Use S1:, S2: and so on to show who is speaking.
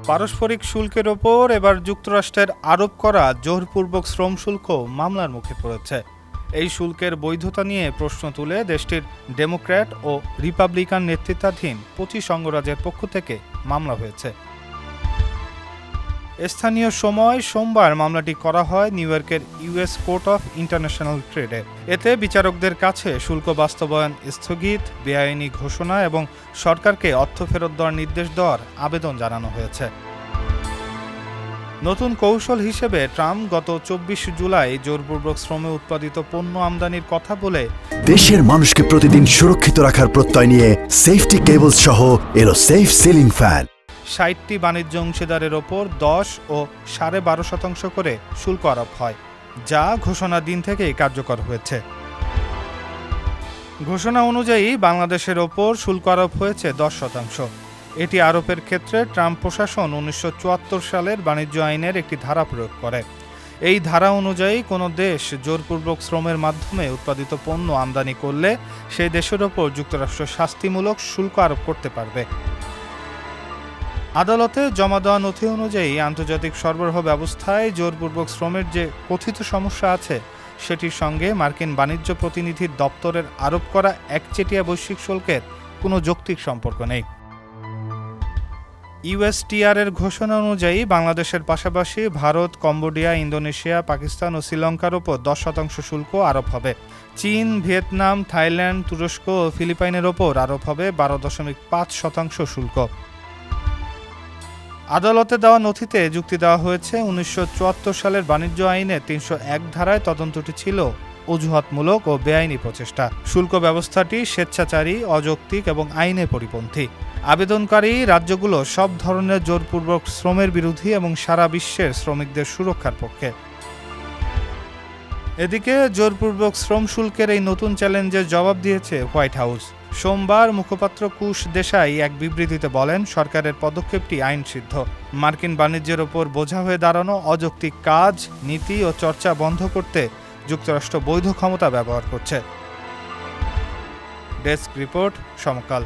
S1: পারস্পরিক শুল্কের ওপর এবার যুক্তরাষ্ট্রের আরোপ করা জোরপূর্বক শ্রম শুল্ক মামলার মুখে পড়েছে। এই শুল্কের বৈধতা নিয়ে প্রশ্ন তুলে দেশটির ডেমোক্র্যাট ও রিপাবলিকান নেতৃত্বাধীন 25 অঙ্গরাজ্যের পক্ষ থেকে মামলা হয়েছে। স্থানীয় সময় সোমবার মামলাটি করা হয় নিউ ইয়র্কের ইউএস কোর্ট অফ ইন্টারন্যাশনাল ট্রেডে। এতে বিচারকদের কাছে শুল্ক বাস্তবায়ন স্থগিত, বেআইনি ঘোষণা এবং সরকারকে অর্থ ফেরত দেওয়ার নির্দেশ দেওয়ার আবেদন জানানো হয়েছে। নতুন কৌশল হিসেবে ট্রাম্প গত 24 জুলাই জোরপূর্বক শ্রমে উৎপাদিত পণ্য আমদানির কথা বলে
S2: দেশের মানুষকে প্রতিদিন সুরক্ষিত রাখার প্রত্যয় নিয়ে সেফটি কেবলস সহ এলো সেফ সিলিং ফ্যান।
S1: 60টি বাণিজ্য অংশীদারের ওপর 10 ও 12.5% করে শুল্ক আরোপ হয়, যা ঘোষণা দিন থেকেই কার্যকর হয়েছে। ঘোষণা অনুযায়ী বাংলাদেশের ওপর শুল্ক আরোপ হয়েছে 10%। এটি আরোপের ক্ষেত্রে ট্রাম্প প্রশাসন 1974 সালের বাণিজ্য আইনের একটি ধারা প্রয়োগ করে। এই ধারা অনুযায়ী কোনো দেশ জোরপূর্বক শ্রমের মাধ্যমে উৎপাদিত পণ্য আমদানি করলে সেই দেশের ওপর যুক্তরাষ্ট্র শাস্তিমূলক শুল্ক আরোপ করতে পারবে। আদালতে জমা দেওয়া নথি অনুযায়ী আন্তর্জাতিক সরবরাহ ব্যবস্থায় জোরপূর্বক শ্রমের যে কথিত সমস্যা আছে সেটির সঙ্গে মার্কিন বাণিজ্য প্রতিনিধির দপ্তরের আরোপ করা একচেটিয়া বৈশ্বিক শুল্কের কোনো যৌক্তিক সম্পর্ক নেই। ইউএসটিআর এর ঘোষণা অনুযায়ী বাংলাদেশের পাশাপাশি ভারত, কম্বোডিয়া, ইন্দোনেশিয়া, পাকিস্তান ও শ্রীলঙ্কার ওপর 10% শুল্ক আরোপ হবে। চীন, ভিয়েতনাম, থাইল্যান্ড, তুরস্ক ও ফিলিপাইনের ওপর আরোপ হবে 12.5% শুল্ক। আদালতে দেওয়া নথিতে যুক্তি দেওয়া হয়েছে 1974 সালের বাণিজ্য আইনের 301 ধারায় তদন্তটি ছিল অজুহাতমূলক ও বেআইনি প্রচেষ্টা। শুল্ক ব্যবস্থাটি স্বেচ্ছাচারী, অযৌক্তিক এবং আইনে পরিপন্থী। আবেদনকারী রাজ্যগুলো সব ধরনের জোরপূর্বক শ্রমের বিরোধী এবং সারা বিশ্বের শ্রমিকদের সুরক্ষার পক্ষে। এদিকে জোরপূর্বক শ্রম শুল্কের এই নতুন চ্যালেঞ্জের জবাব দিয়েছে হোয়াইট হাউস। সোমবার মুখপাত্র কুশ দেশাই এক বিবৃতিতে বলেন, সরকারের পদক্ষেপটি আইনসিদ্ধ। মার্কিন বাণিজ্যের ওপর বোঝা হয়ে দাঁড়ানো অযৌক্তিক কাজ, নীতি ও চর্চা বন্ধ করতে যুক্তরাষ্ট্র বৈধ ক্ষমতা ব্যবহার করছে। ডেস্ক রিপোর্ট, সমকাল।